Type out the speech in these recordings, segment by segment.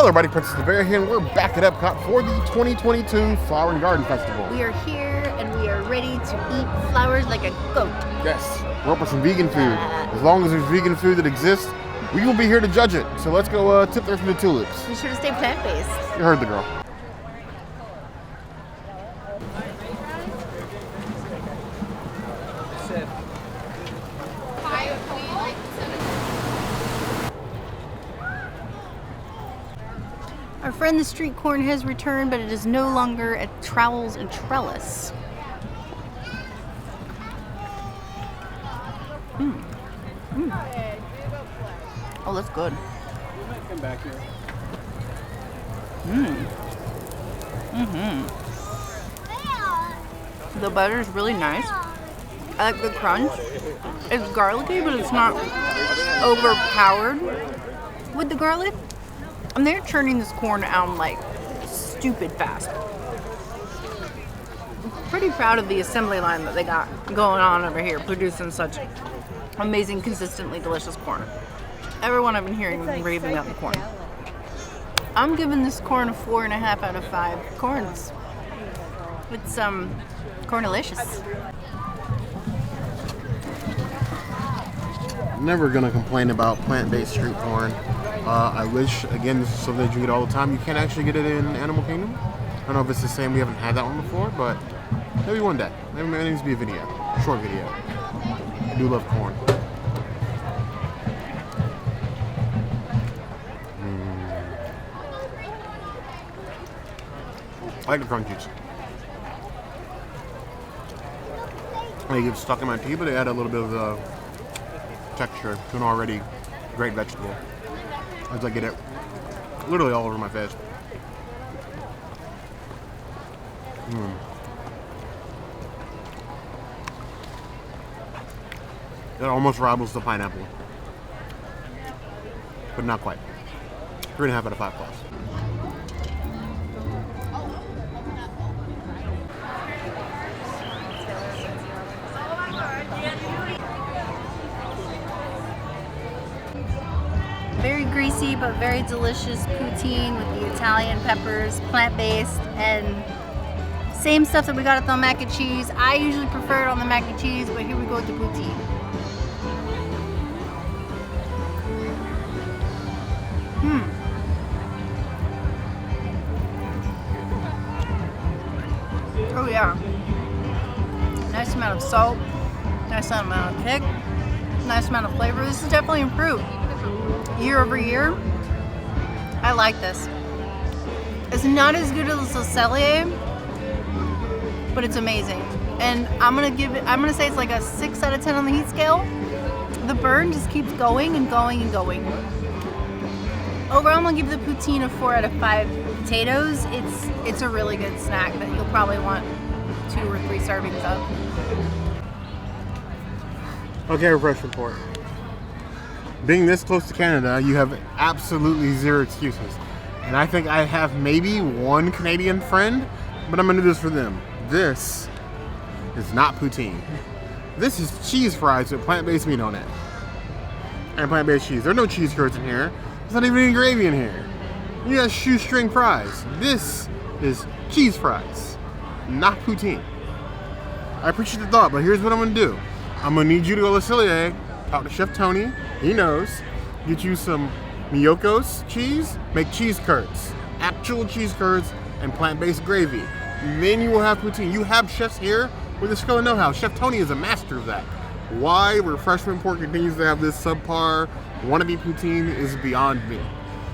Hello everybody, Princess the Bear here, and we're back at EPCOT for the 2022 Flower and Garden Festival. We are here and we are ready to eat flowers like a goat. Yes, we're up with some vegan food. As long as there's vegan food that exists, we will be here to judge it. So let's go tip there for the tulips. Be sure to stay plant-based. You heard the girl. Our friend the street corn has returned, but it is no longer at Trowels and Trellis. Oh, that's good. Come back here. The butter is really nice. I like the crunch. It's garlicky, but it's not overpowered with the garlic. And they're churning this corn out like stupid fast. I'm pretty proud of the assembly line that they got going on over here, producing such amazing, consistently delicious corn. Everyone I've been hearing raving about the corn. I'm giving this corn a 4.5 out of 5 corns. It's cornalicious. Never gonna complain about plant-based street corn. I wish, again, this is something that you get all the time. You can't actually get it in Animal Kingdom. I don't know if it's the same. We haven't had that one before, but maybe one day. Maybe it needs to be a video, a short video. I do love corn. I like the crunchies. They get stuck in my teeth, but they add a little bit of texture to an already great vegetable. As I get it literally all over my face. It almost rivals the pineapple, but not quite. 3.5 out of 5 plus. Very greasy but very delicious poutine with the Italian peppers, plant-based, and same stuff that we got at the mac and cheese. I usually prefer it on the mac and cheese, but here we go with the poutine. Oh yeah. Nice amount of salt, nice amount of kick, nice amount of flavor. This is definitely improved. Year over year, I like this. It's not as good as the Cellier, but it's amazing. And I'm gonna say it's like a 6 out of 10 on the heat scale. The burn just keeps going and going and going. Overall, I'm gonna give the poutine a 4 out of 5 potatoes. It's a really good snack that you'll probably want 2 or 3 servings of. Okay, refresh report. Being this close to Canada, you have absolutely zero excuses. And I think I have maybe one Canadian friend, but I'm gonna do this for them. This is not poutine. This is cheese fries with plant-based meat on it. And plant-based cheese. There are no cheese curds in here. There's not even any gravy in here. You got shoestring fries. This is cheese fries, not poutine. I appreciate the thought, but here's what I'm gonna do. I'm gonna need you to go to Cellier, talk to Chef Tony, he knows, get you some Miyokos cheese, make cheese curds, actual cheese curds, and plant-based gravy. Then you will have poutine. You have chefs here with a skill and know-how. Chef Tony is a master of that. Why Refreshment Port continues to have this subpar wannabe poutine is beyond me.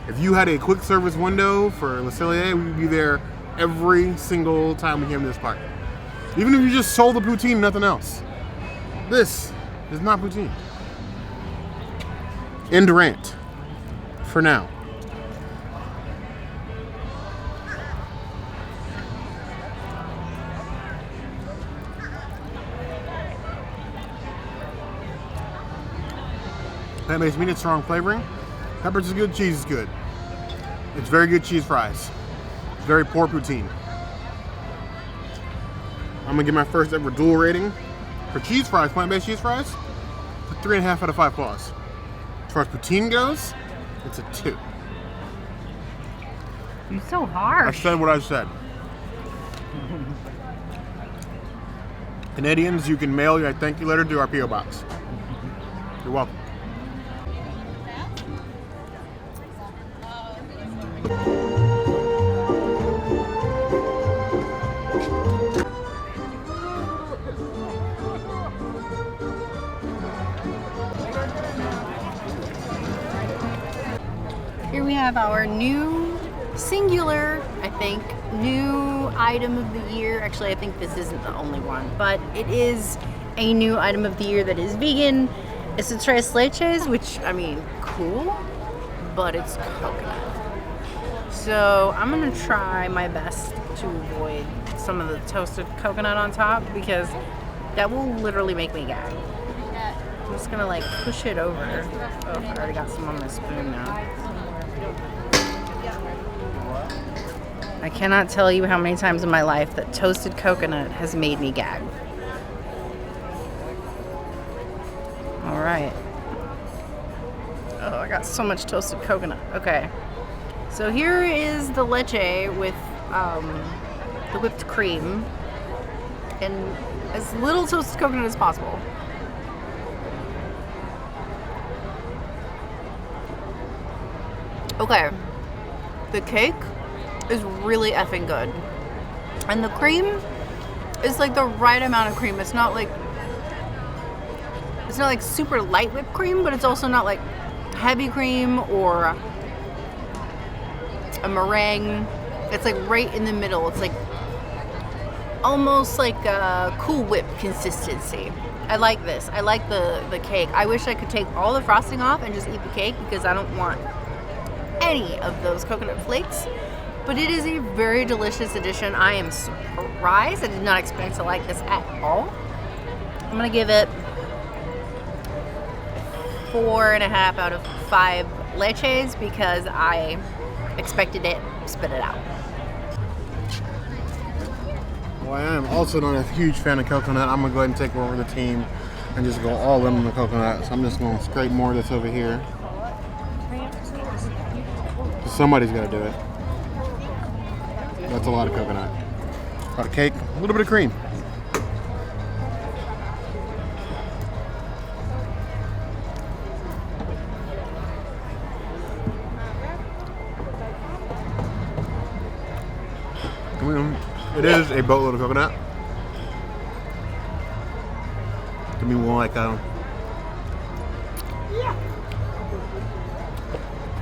If you had a quick service window for Le Cellier, we would be there every single time we came to this park. Even if you just sold the poutine, nothing else. This is not poutine. End rant. For now. Plant-based meat, it's strong flavoring. Peppers is good, cheese is good. It's very good cheese fries. It's very poor poutine. I'm gonna give my first ever dual rating for cheese fries, plant-based cheese fries, 3.5 out of 5 claws. As far as poutine goes, it's a 2. You're so I harsh. said what I said. Canadians, you can mail your thank you letter to our P.O. box. You're welcome. Here we have our new singular, I think, new item of the year. Actually, I think this isn't the only one, but it is a new item of the year that is vegan. It's the tres leches, which, I mean, cool, but it's coconut. So I'm gonna try my best to avoid some of the toasted coconut on top because that will literally make me gag. I'm just gonna like push it over. Oh, I already got some on my spoon now. I cannot tell you how many times in my life that toasted coconut has made me gag. All right. Oh, I got so much toasted coconut. Okay. So here is the leche with the whipped cream and as little toasted coconut as possible. Okay. The cake is really effing good. And the cream is like the right amount of cream. It's not like super light whipped cream, but it's also not like heavy cream or a meringue. It's like right in the middle. It's like almost like a Cool Whip consistency. I like this. I like the cake. I wish I could take all the frosting off and just eat the cake because I don't want any of those coconut flakes. But it is a very delicious addition. I am surprised. I did not expect to like this at all. I'm gonna give it 4.5 out of 5 leches because I expected it, spit it out. Well, I am also not a huge fan of coconut. I'm gonna go ahead and take over the team and just go all in on the coconut. So I'm just gonna scrape more of this over here. Somebody's gotta do it. That's a lot of coconut. A lot of cake, a little bit of cream. It is a boatload of coconut. Give me more like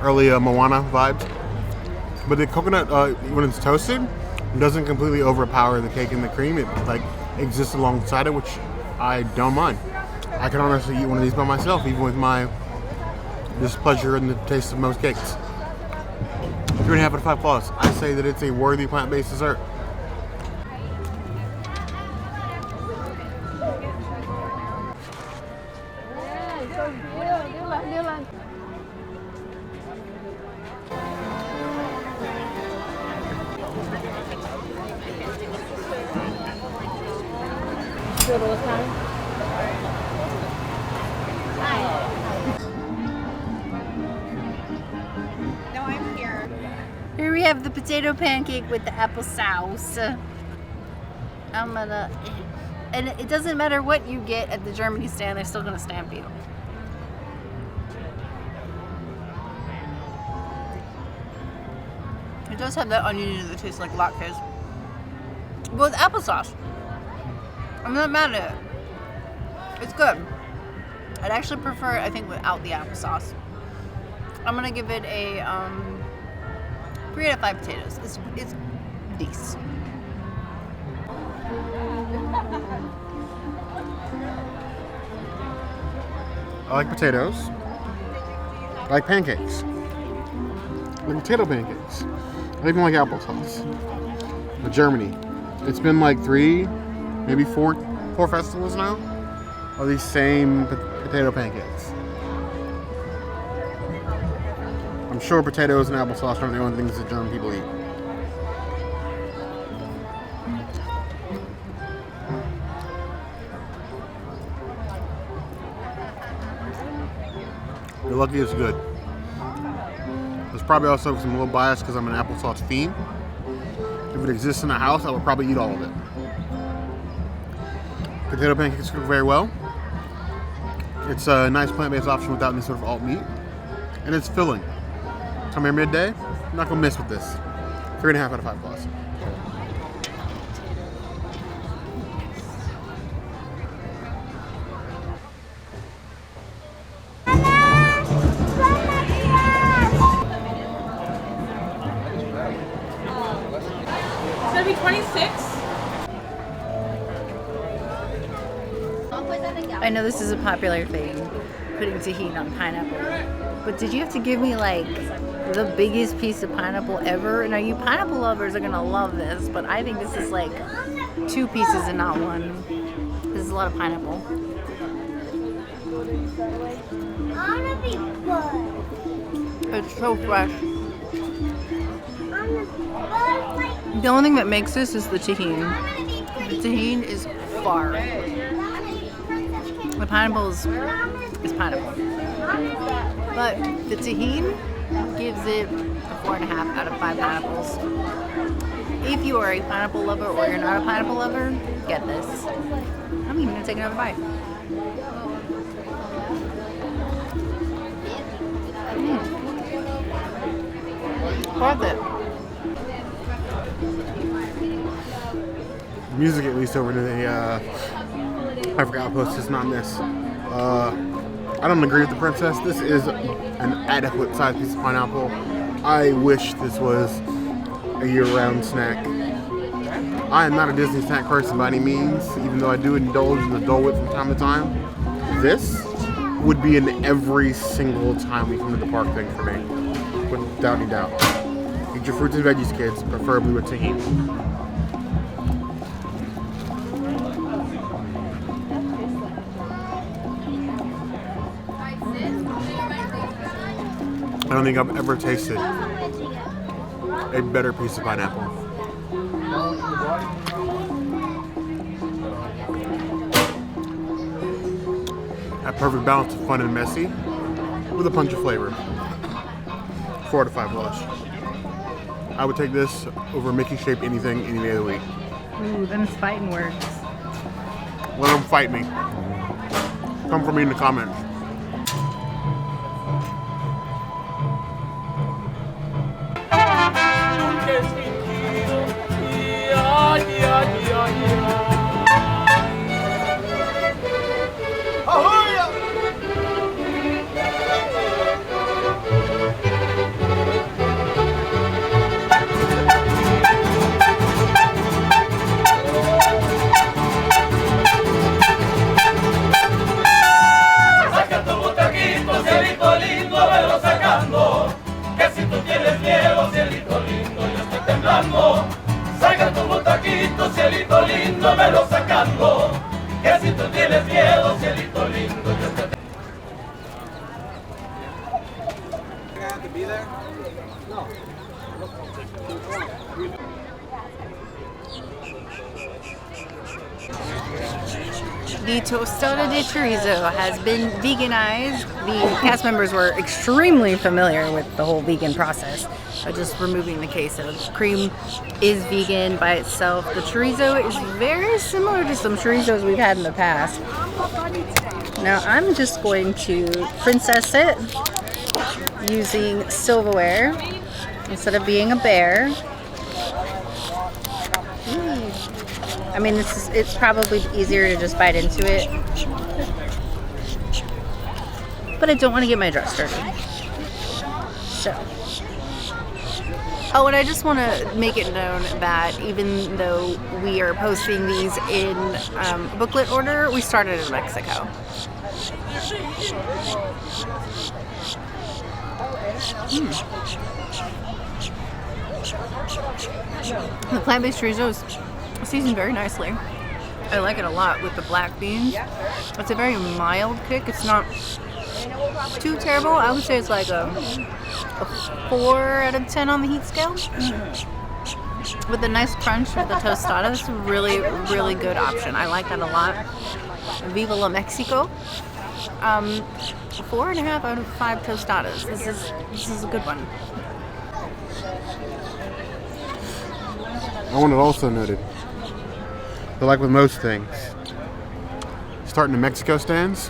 early Moana vibes. But the coconut, when it's toasted, doesn't completely overpower the cake and the cream. It like exists alongside it, which I don't mind. I can honestly eat one of these by myself, even with my displeasure in the taste of most cakes. 3.5 out of 5 plus. I say that it's a worthy plant-based dessert. Here we have the potato pancake with the apple sauce. And it doesn't matter what you get at the Germany stand, they're still gonna stamp you. It does have that onion that tastes like latkes. But with applesauce, I'm not mad at it. It's good. I'd actually prefer it, I think, without the applesauce. I'm gonna give it a 3 out of 5 potatoes. It's decent. I like potatoes. I like pancakes. I like potato pancakes. I even like applesauce. But Germany, it's been like 3, maybe 4 festivals now of these same potato pancakes. I'm sure potatoes and applesauce aren't the only things that German people eat. You're lucky it's good. There's probably also some little bias because I'm an applesauce fiend. If it exists in the house, I would probably eat all of it. Potato pancakes cook very well. It's a nice plant-based option without any sort of alt meat. And it's filling. Come here midday, I'm not gonna miss with this. 3.5 out of 5 plus. It's gonna be 26. I know this is a popular thing, putting tahini on pineapple, but did you have to give me like the biggest piece of pineapple ever? Now you pineapple lovers are gonna love this, but I think this is like 2 pieces and not 1. This is a lot of pineapple. It's so fresh. The only thing that makes this is the tahini. The tahini is far. The pineapple is pineapple. But the tahini gives it a 4.5 out of 5 pineapples. If you are a pineapple lover or you're not a pineapple lover, get this. I'm even gonna take another bite. Worth it. Music at least over to the Avocado Toast is not this. I don't agree with the princess. This is an adequate sized piece of pineapple. I wish this was a year-round snack. I am not a Disney snack person by any means, even though I do indulge in the Dole Whip from time to time. This would be an every single time we come to the park thing for me, without any doubt. Eat your fruits and veggies, kids, preferably with tahini. I don't think I've ever tasted a better piece of pineapple. A perfect balance of fun and messy with a punch of flavor. 4 out of 5 lush. I would take this over Mickey shaped anything any day of the week. Ooh, them fighting words. Let them fight me. Come for me in the comments. Saca tu butaquito, cielito lindo, velo sacando. Que si tú tienes miedo, cielito lindo, yo te... have to be there? No. The Tostada de Chorizo has been veganized. The cast members were extremely familiar with the whole vegan process by just removing the queso. The cream is vegan by itself. The chorizo is very similar to some chorizos we've had in the past. Now I'm just going to princess it using silverware instead of being a bear. I mean, it's probably easier to just bite into it, but I don't want to get my dress dirty. So, oh, and I just want to make it known that even though we are posting these in booklet order, we started in Mexico. The plant-based chorizo is seasoned very nicely. I like it a lot with the black beans. It's a very mild kick. It's not too terrible. I would say it's like a 4 out of 10 on the heat scale. With a nice crunch with the tostada, it's a really, really good option. I like that a lot. Viva la Mexico. 4.5 out of 5 tostadas. This is a good one. I want it also noted. But like with most things, starting the Mexico stands,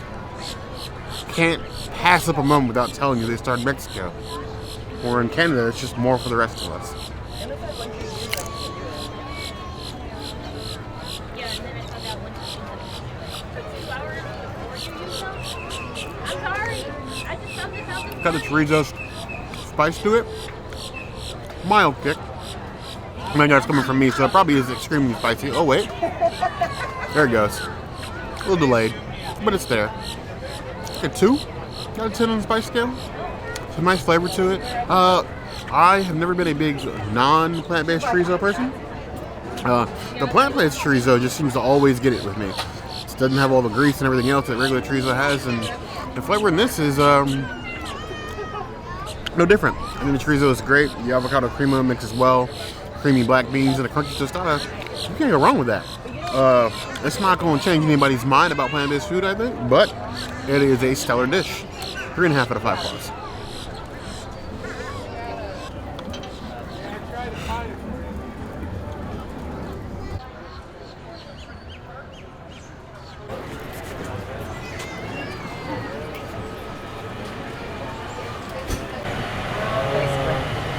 can't pass up a moment without telling you they started in Mexico. Or in Canada, it's just more for the rest of us. Got the chorizo spice to it. Mild kick. I mean, that's coming from me, so it probably is extremely spicy. Oh, wait. There it goes. A little delayed, but it's there. A 2 out of 10 on the spice scale. Some nice flavor to it. I have never been a big non-plant-based chorizo person. The plant-based chorizo just seems to always get it with me. It doesn't have all the grease and everything else that regular chorizo has, and the flavor in this is no different. I mean, the chorizo is great. The avocado crema mix as well. Creamy black beans and a crunchy tostada. You can't go wrong with that. It's not going to change anybody's mind about plant-based food, I think, but it is a stellar dish. 3.5 out of 5 stars.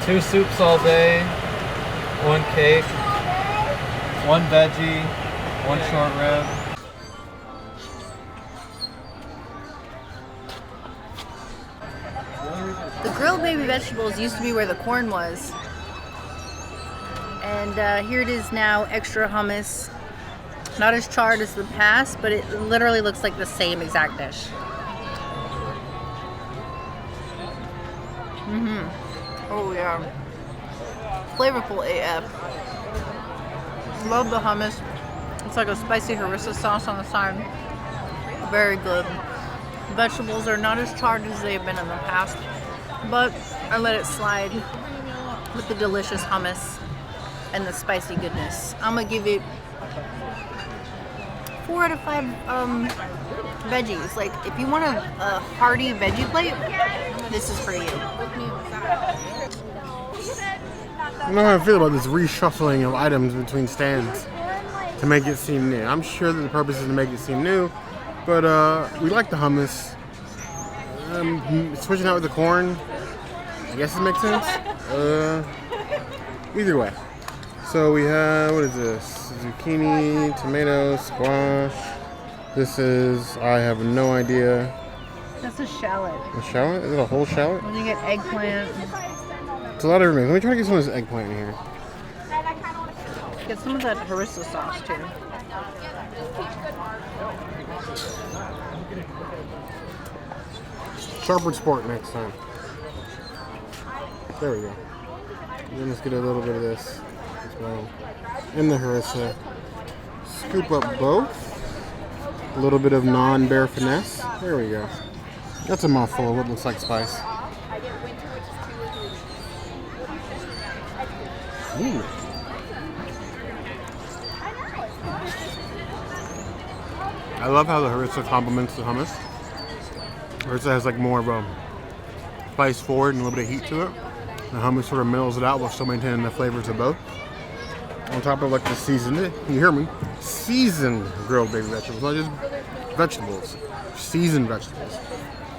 Two soups all day, one cake, one veggie, one short rib. The grilled baby vegetables used to be where the corn was. And here it is now, extra hummus. Not as charred as the past, but it literally looks like the same exact dish. Oh yeah. Flavorful AF. Love the hummus. It's like a spicy harissa sauce on the side. Very good. Vegetables are not as charred as they have been in the past, but I let it slide with the delicious hummus and the spicy goodness. I'm gonna give it 4 out of 5 veggies. Like, if you want a hearty veggie plate, this is for you. I don't know how I feel about this reshuffling of items between stands to make it seem new. I'm sure that the purpose is to make it seem new, but we like the hummus. Switching out with the corn, I guess it makes sense. Either way. So we have, what is this? Zucchini, tomato, squash. This is, I have no idea. That's a shallot. A shallot? Is it a whole shallot? And you get eggplant. It's a lot of everything. Let me try to get some of this eggplant in here. Get some of that harissa sauce too. Sharper sport next time. There we go. And then let's get a little bit of this as well. And the harissa. Scoop up both. A little bit of non-bear finesse. There we go. That's a mouthful of what looks like spice. Ooh. I love how the harissa complements the hummus. Harissa has like more of a spice forward and a little bit of heat to it. The hummus sort of mellows it out while still maintaining the flavors of both. On top of like the seasoned, you hear me? Seasoned grilled baby vegetables, not just vegetables. Seasoned vegetables.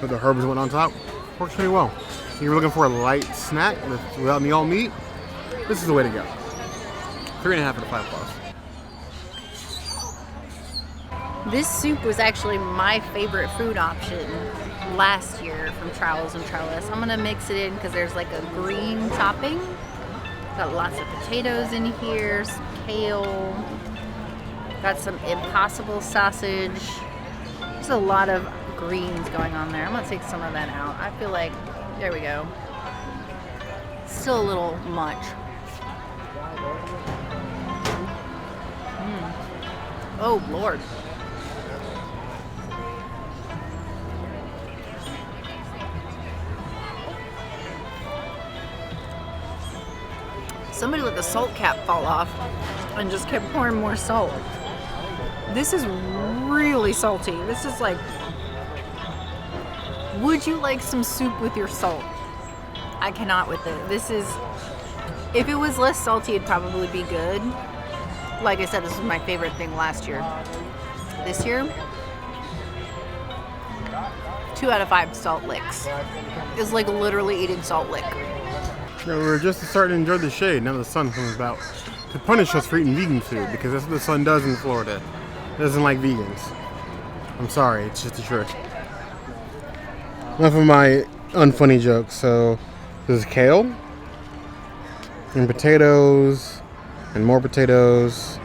But the herbs went on top. Works pretty well. If you're looking for a light snack without any all meat, this is the way to go. 3.5 out of 5 stars. This soup was actually my favorite food option last year from Trowels and Trellis. I'm gonna mix it in because there's like a green topping. Got lots of potatoes in here, some kale. Got some Impossible sausage. There's a lot of greens going on there. I'm gonna take some of that out. I feel like, there we go. Still a little much. Oh Lord. Somebody let the salt cap fall off and just kept pouring more salt. This is really salty. This is like, would you like some soup with your salt? I cannot with it. This is If it was less salty, it'd probably be good. Like I said, this was my favorite thing last year. This year, 2 out of 5 salt licks. It's like literally eating salt lick. Yeah, we were just starting to enjoy the shade. Now the sun comes out to punish us for eating vegan food, because that's what the sun does in Florida. It doesn't like vegans. I'm sorry, it's just the truth. Enough of my unfunny jokes. So this is kale and potatoes and more potatoes.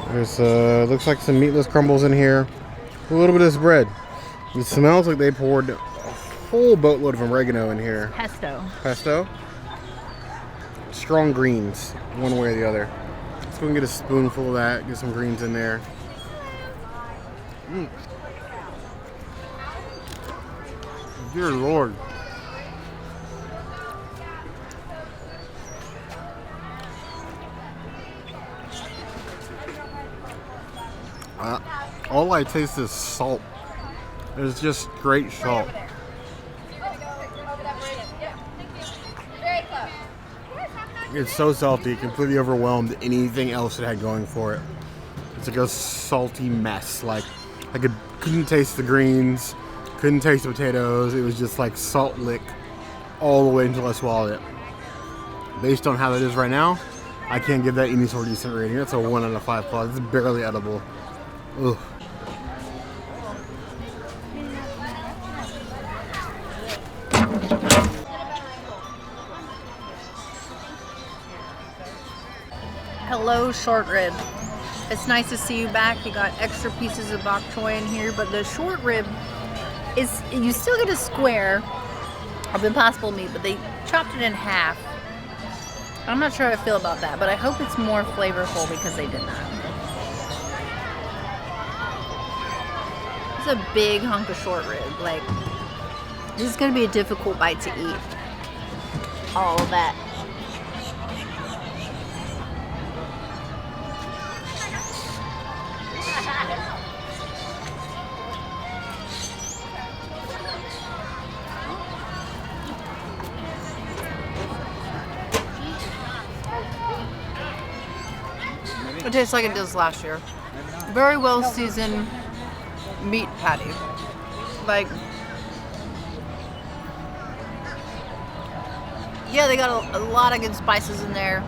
There's looks like some meatless crumbles in here. A little bit of this bread. It smells like they poured a whole boatload of oregano in here. Pesto. Pesto. Strong greens, one way or the other. Let's go and get a spoonful of that. Get some greens in there. Dear Lord. All I taste is salt. It's just great salt. It's so salty, it completely overwhelmed anything else it had going for it. It's like a salty mess. Like, I couldn't taste the greens, couldn't taste the potatoes. It was just like salt lick all the way until I swallowed it. Based on how it is right now, I can't give that any sort of decent rating. That's a 1 out of 5 plus. It's barely edible. Ugh. Hello, short rib. It's nice to see you back. You got extra pieces of bok choy in here, but the short rib is, you still get a square of impossible meat, but they chopped it in half. I'm not sure how I feel about that, but I hope it's more flavorful because they did that. It's a big hunk of short rib. Like, this is gonna be a difficult bite to eat. All of that. It tastes like it does last year. Very well seasoned meat patty. Like, yeah, they got a lot of good spices in there.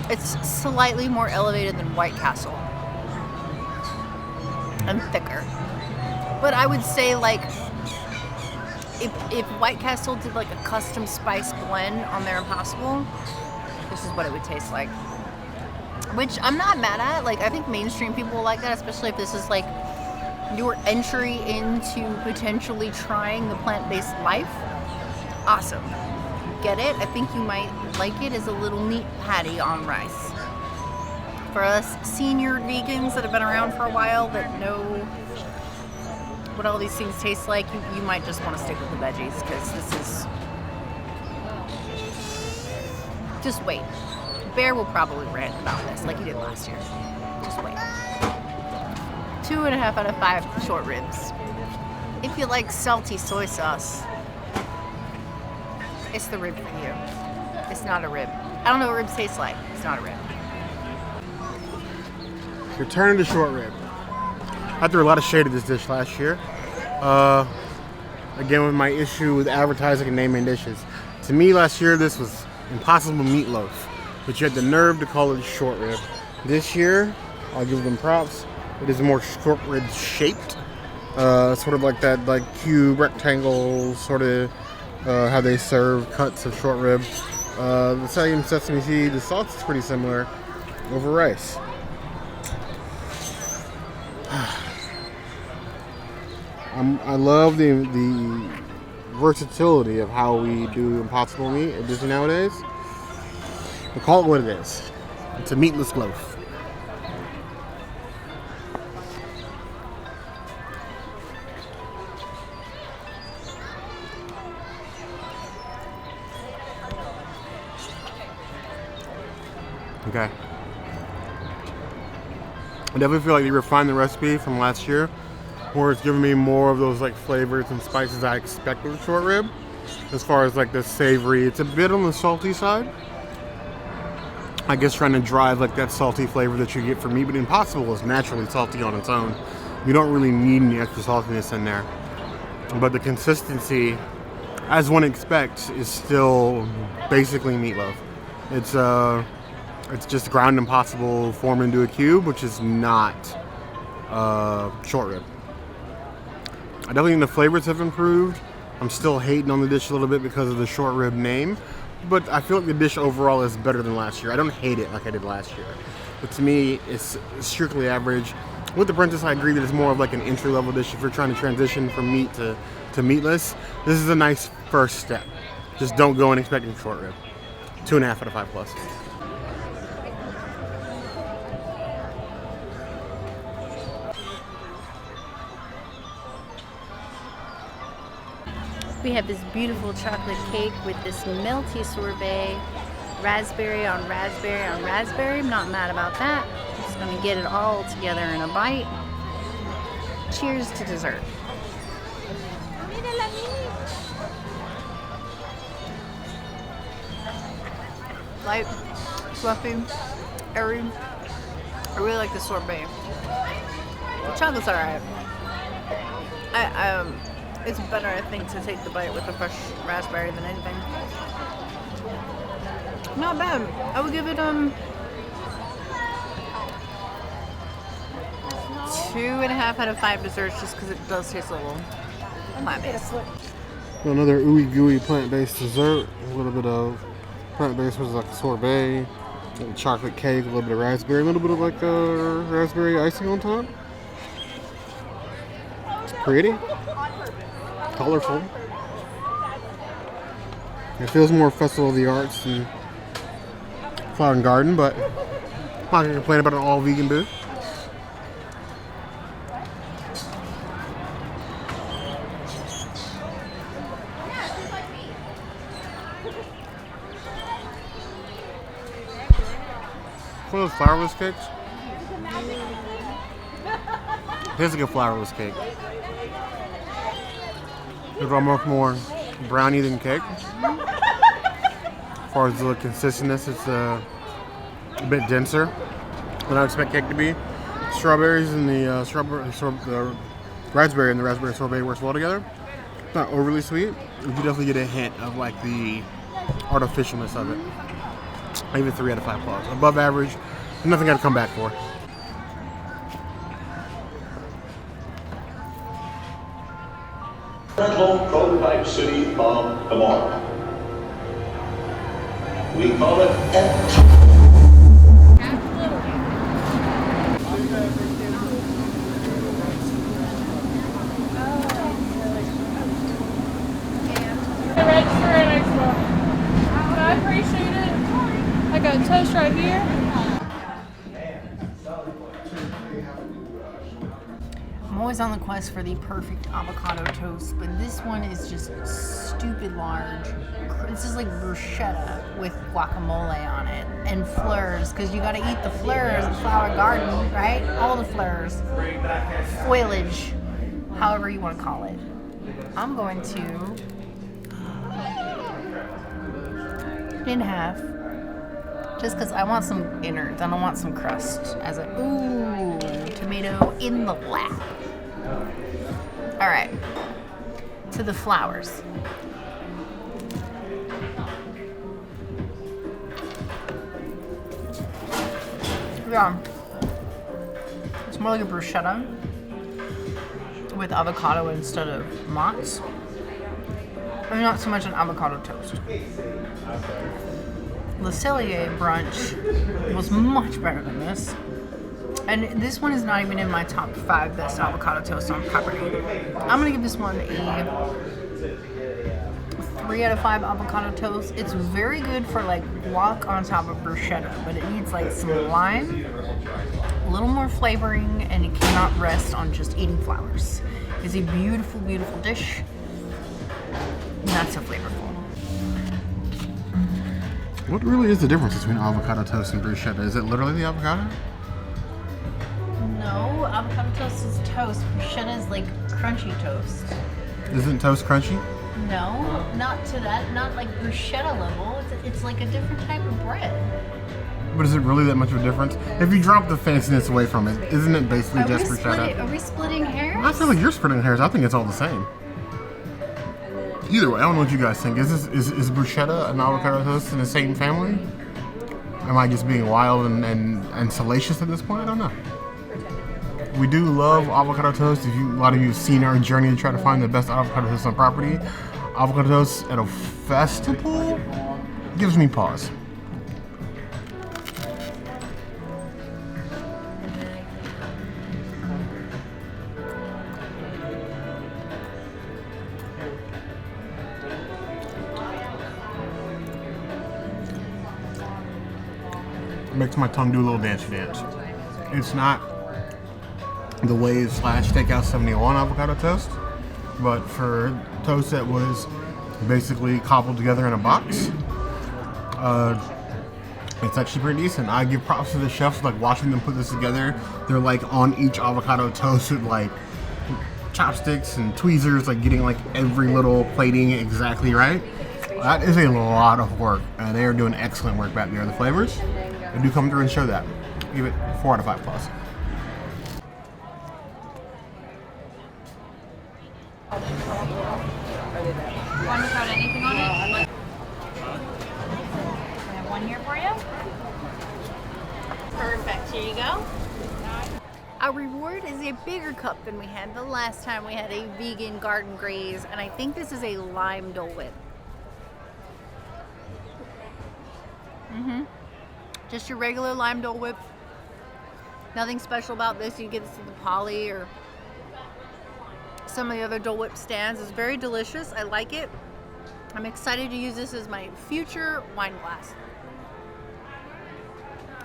It's slightly more elevated than White Castle and thicker. But I would say, like, if White Castle did like a custom spice blend on their Impossible, this is what it would taste like. Which I'm not mad at. Like, I think mainstream people will like that, especially if this is like your entry into potentially trying the plant-based life. Awesome. Get it? I think you might like it as a little meat patty on rice. For us senior vegans that have been around for a while that know what all these things taste like, you might just want to stick with the veggies, because this is... Just wait. Bear will probably rant about this like he did last year. Just wait. 2.5 out of 5 short ribs. If you like salty soy sauce, it's the rib for you. It's not a rib. I don't know what ribs taste like. It's not a rib. Return to short rib. I threw a lot of shade at this dish last year. Again, with my issue with advertising and naming dishes. To me, last year, this was Impossible Meatloaf, but you had the nerve to call it short rib. This year, I'll give them props. It is more short rib shaped, sort of like that, like cube rectangle, sort of how they serve cuts of short rib. The same sesame seed, the sauce is pretty similar over rice. I love the versatility of how we do Impossible meat at Disney nowadays. We'll call it what it is. It's a meatless loaf. Okay. I definitely feel like they refined the recipe from last year, where it's giving me more of those like flavors and spices I expect with short rib. As far as like the savory, it's a bit on the salty side. I guess trying to drive like that salty flavor that you get from meat, but Impossible is naturally salty on its own. You don't really need any extra saltiness in there. But the consistency, as one expects, is still basically meatloaf. It's just ground Impossible formed into a cube, which is not short rib. I definitely think the flavors have improved. I'm still hating on the dish a little bit because of the short rib name, but I feel like the dish overall is better than last year. I don't hate it like I did last year, but to me, it's strictly average. With the Princess, I agree that it's more of like an entry-level dish if you're trying to transition from meat to meatless. This is a nice first step. Just don't go in expecting short rib. 2.5 out of 5 plus. We have this beautiful chocolate cake with this melty sorbet, raspberry on raspberry on raspberry. I'm not mad about that. Just gonna get it all together in a bite. Cheers to dessert. Light, fluffy, airy. I really like the sorbet. The chocolate's alright. It's better, I think, to take the bite with a fresh raspberry than anything. Not bad. I would give it 2.5 out of 5 desserts, just because it does taste a little plant-based. Another ooey gooey plant-based dessert. A little bit of plant-based, was like a sorbet, a little chocolate cake, a little bit of raspberry, a little bit of like raspberry icing on top. It's pretty. Colorful. It feels more Festival of the Arts than Flower and Garden, but I'm not gonna complain about an all vegan booth. One of those flourless cakes. Here's like a flourless cake. It's almost more brownie than cake. As far as the consistency, it's a bit denser than I expect cake to be. Strawberries and the raspberry and the raspberry sorbet works well together. It's not overly sweet. You definitely get a hint of like the artificialness of it. I give it 3 out of 5 plus. Above average. Nothing I'd come back for. Home prototype city of tomorrow. We call it I appreciate it. I got toast right here. I'm always on the quest for the perfect avocado toast, but this one is just stupid large. This is like bruschetta with guacamole on it and fleurs, because you gotta eat the fleurs at Flower Garden, right? All the fleurs, foliage, however you want to call it. I'm going to in half, just because I want some innards. I don't want some crust. As a tomato in the lap. All right, to the flowers. Yeah, it's more like a bruschetta with avocado instead of mozz. And not so much an avocado toast. Le Cellier brunch was much better than this. And this one is not even in my top 5 best avocado toast on property. I'm gonna give this one a 3 out of 5 avocado toast. It's very good for like guac on top of bruschetta, but it needs like some lime, a little more flavoring, and it cannot rest on just eating flowers. It's a beautiful, beautiful dish. Not so flavorful. What really is the difference between avocado toast and bruschetta? Is it literally the avocado? No, avocado toast is toast. Bruschetta is like crunchy toast. Isn't toast crunchy? No, not to that. Not like bruschetta level. It's It's like a different type of bread. But is it really that much of a difference? If you drop the fanciness away from it, isn't it basically just bruschetta? Are we splitting hairs? I feel like you're splitting hairs. I think it's all the same. Either way, I don't know what you guys think. Is bruschetta and avocado toast in the same family? Am I just being wild and salacious at this point? I don't know. We do love avocado toast. A lot of you have seen our journey to try to find the best avocado toast on property. Avocado toast at a festival gives me pause. Makes my tongue do a little dance. It's not the Waves / Steakhouse 71 avocado toast, but for toast that was basically cobbled together in a box, it's actually pretty decent. I give props to the chefs, like watching them put this together. They're like on each avocado toast with like chopsticks and tweezers, like getting like every little plating exactly right. That is a lot of work, and they are doing excellent work back there. The flavors, they do come through and show that. Give it 4 out of 5 plus. One without anything on it? I have one here for you. Perfect, here you go. Our reward is a bigger cup than we had the last time we had a vegan Garden Graze, and I think this is a lime Dole Whip. Just your regular lime Dole Whip. Nothing special about this. You get this at the Poly or some of the other Dole Whip stands. It's very delicious. I like it. I'm excited to use this as my future wine glass.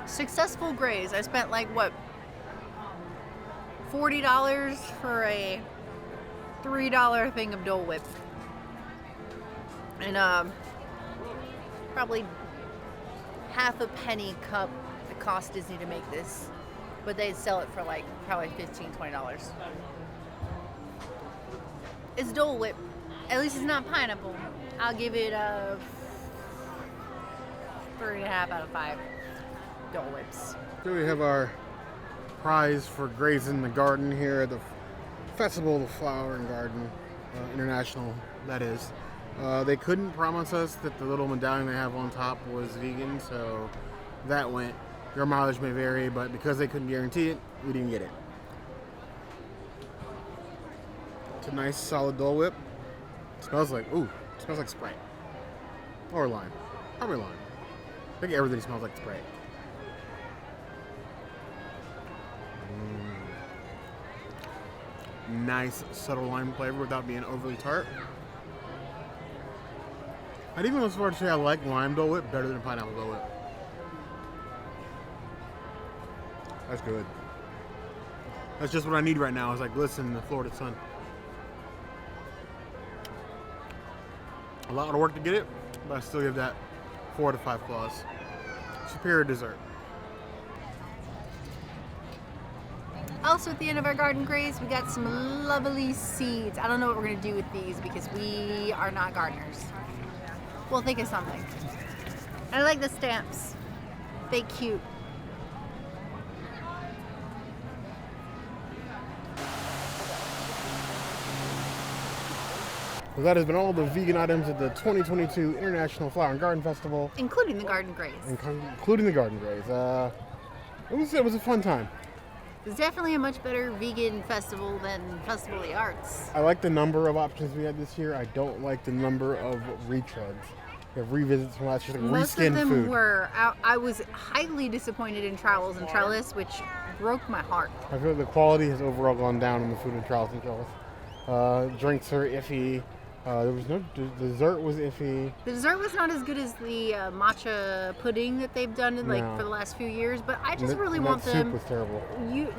Successful graze. I spent like what, $40 for a $3 thing of Dole Whip. And probably half a penny cup it cost Disney to make this, but they'd sell it for like probably $15-20. It's Dole Whip. At least it's not pineapple. I'll give it a 3.5 out of 5 Dole Whips. Here we have our prize for grazing the garden here at the Festival of the Flower and Garden International, that is. They couldn't promise us that the little medallion they have on top was vegan, so that went. Your mileage may vary, but because they couldn't guarantee it, we didn't get it. It's a nice solid Dole Whip. It smells like Sprite. Or lime. Probably lime. I think everything smells like Sprite. Nice subtle lime flavor without being overly tart. I'd even go as far to say I like lime Dole Whip better than pineapple Dole Whip. That's good. That's just what I need right now. Is like glisten in the Florida sun. A lot of work to get it, but I still give that 4 to 5 plus. Superior dessert. Also at the end of our Garden Graze, we got some lovely seeds. I don't know what we're gonna do with these because we are not gardeners. We'll think of something. I like the stamps. They cute. Well, that has been all the vegan items at the 2022 International Flower and Garden Festival. Including the Garden Graze. Including the Garden Graze. It was a fun time. It's definitely a much better vegan festival than Festival of the Arts. I like the number of options we had this year. I don't like the number of retreads. We have revisits from last year, like Most reskinned of them food. were. I was highly disappointed in Travels and Trellis, which broke my heart. I feel like the quality has overall gone down in the food in Charles and Trellis. Drinks are iffy. There was no dessert was iffy. The dessert was not as good as the matcha pudding that they've done in, No. for the last few years, but I just And really that want soup them. was terrible.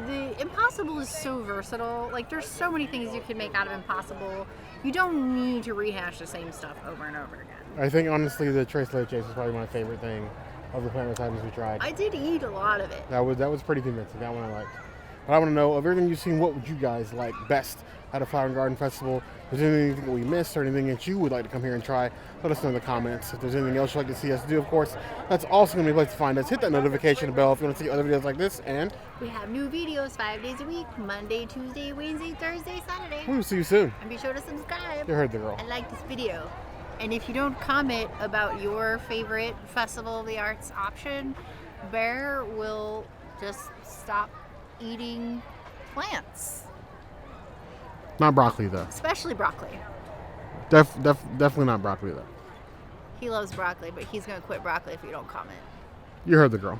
The Impossible is so versatile. Like there's so many things you can make out of Impossible. You don't need to rehash the same stuff over and over again. I think honestly the Tres Leches is probably my favorite thing of the plant items we tried. I did eat a lot of it. That was pretty convincing. That one I liked. But I want to know, of everything you've seen, what would you guys like best at a Flower and Garden Festival? If there's anything that we missed or anything that you would like to come here and try, let us know in the comments. If there's anything else you'd like to see us do, of course, that's also going to be a place to find us. Hit that notification bell if you want to see other videos like this. And We have new videos 5 days a week, Monday, Tuesday, Wednesday, Thursday, Saturday. we'll see you soon. And be sure to subscribe You heard the girl. and like this video. And if you don't comment about your favorite Festival of the Arts option, Bear will just stop eating plants, Not broccoli, though. especially broccoli. Definitely not broccoli, though. He loves broccoli, but he's going to quit broccoli if you don't comment. You heard the girl.